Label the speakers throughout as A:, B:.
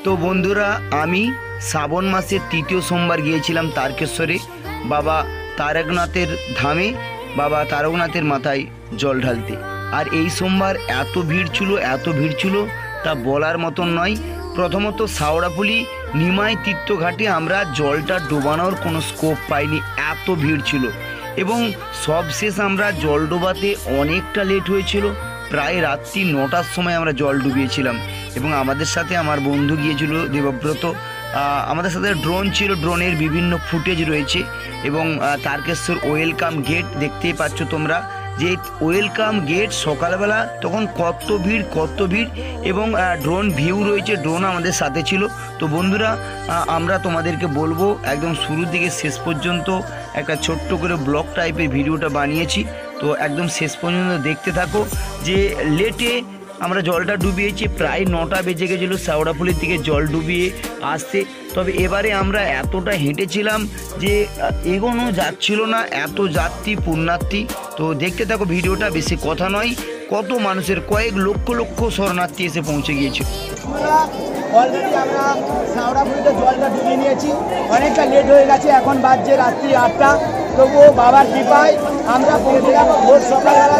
A: তো বন্ধুরা, আমি শ্রাবণ মাসের তৃতীয় সোমবার গিয়েছিলাম তারকেশ্বরে বাবা তারকনাথের ধামে, বাবা তারকনাথের মাথায় জল ঢালতে। আর এই সোমবার এত ভিড় ছিল তা বলার মতন নয়। প্রথমত শাওড়াফুলি নিমাই তীর্থঘাটে আমরা জলটা ডোবানোর কোনো স্কোপ পাইনি, এত ভিড় ছিল। এবং সবশেষ আমরা জল ডোবাতে অনেকটা লেট হয়েছিল, প্রায় রাত্রি 9টার সময় আমরা জল ডুবিয়েছিলাম। এবং আমাদের সাথে আমার বন্ধু গিয়েছিল দেবব্রত, আমাদের সাথে ড্রোন ছিল, ড্রোনের বিভিন্ন ফুটেজ রয়েছে। এবং তারকেশ্বর ওয়েলকাম গেট দেখতেই পাচ্ছ তোমরা, যে ওয়েলকাম গেট সকালবেলা তখন কত ভিড় এবং ড্রোন ভিউ রয়েছে, ড্রোন আমাদের সাথে ছিল। তো বন্ধুরা, আমরা তোমাদেরকে বলবো একদম শুরু থেকে শেষ পর্যন্ত একটা ছোট্ট করে ব্লগ টাইপের ভিডিওটা বানিয়েছি, তো একদম শেষ পর্যন্ত দেখতে থাকো। যে লেটে আমরা জলটা ডুবিয়েছি, প্রায় 9টা বেজে গেছিলো শাওড়াফুলির দিকে জল ডুবিয়ে আসতে। তবে এবারে আমরা এতটা হেঁটেছিলাম যে এগোনো যাচ্ছিল না, এত যাত্রী পুণ্যার্থী। তো দেখতে থাকো ভিডিওটা, বেশি কথা নয়। কত মানুষের, কয়েক লক্ষ শরণার্থী এসে পৌঁছে গিয়েছে।
B: অলরেডি আমরা শাওড়াফুলিতে জলটা ডুবিয়ে নিয়েছি, অনেকটা লেট হয়ে গেছে, এখন বাজছে রাত্রি 8টা। তবুও বাবার কৃপায় আমরা পৌঁছে যাবো, ভোর সকালবেলা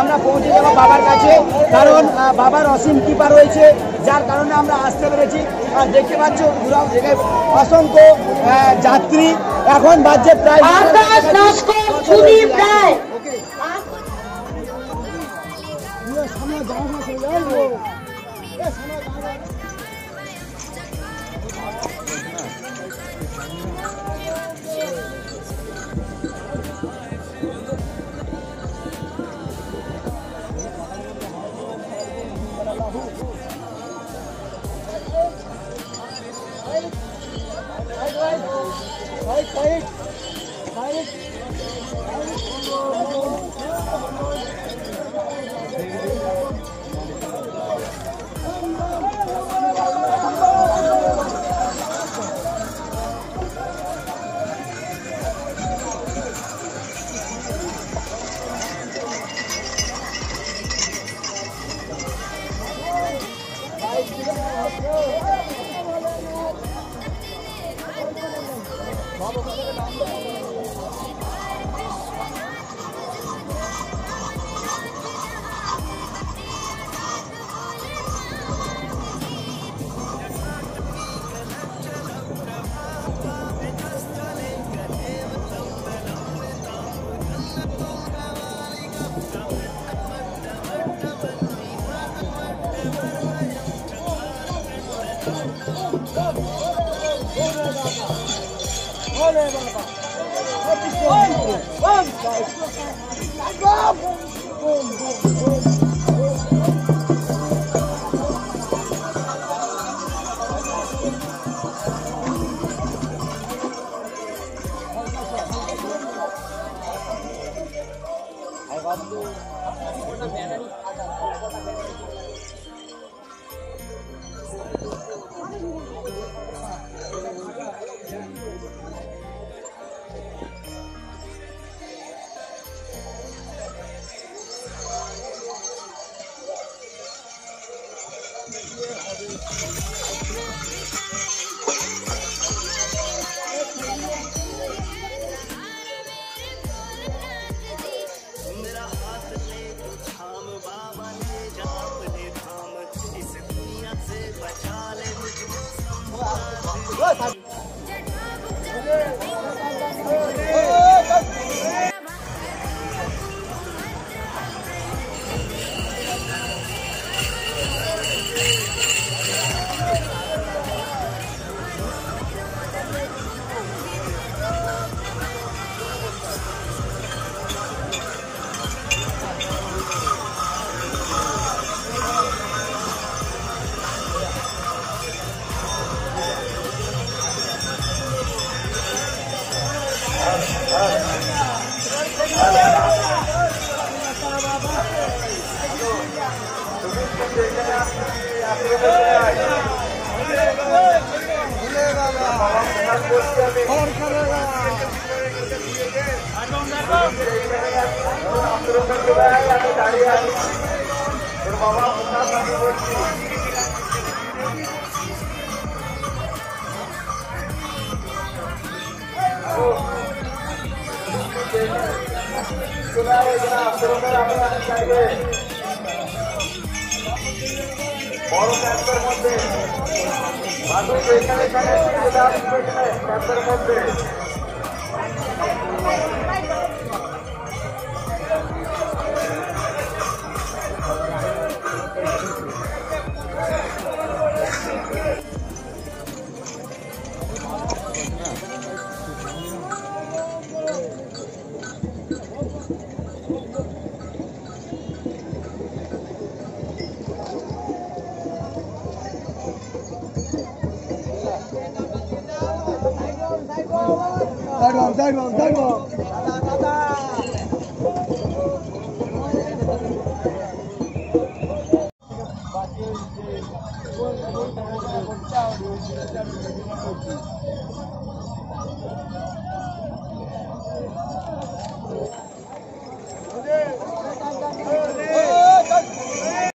B: আমরা পৌঁছে যাবো বাবার কাছে, কারণ বাবার অসীম কৃপা রয়েছে, যার কারণে আমরা আসতে পেরেছি। আর দেখতে পাচ্ছ অসংখ্য যাত্রী, এখন বাজছে প্রায়
C: বড় ক্যাম্পের মধ্যে মানুষ এখানে ক্যাম্পের মধ্যে
B: দাদা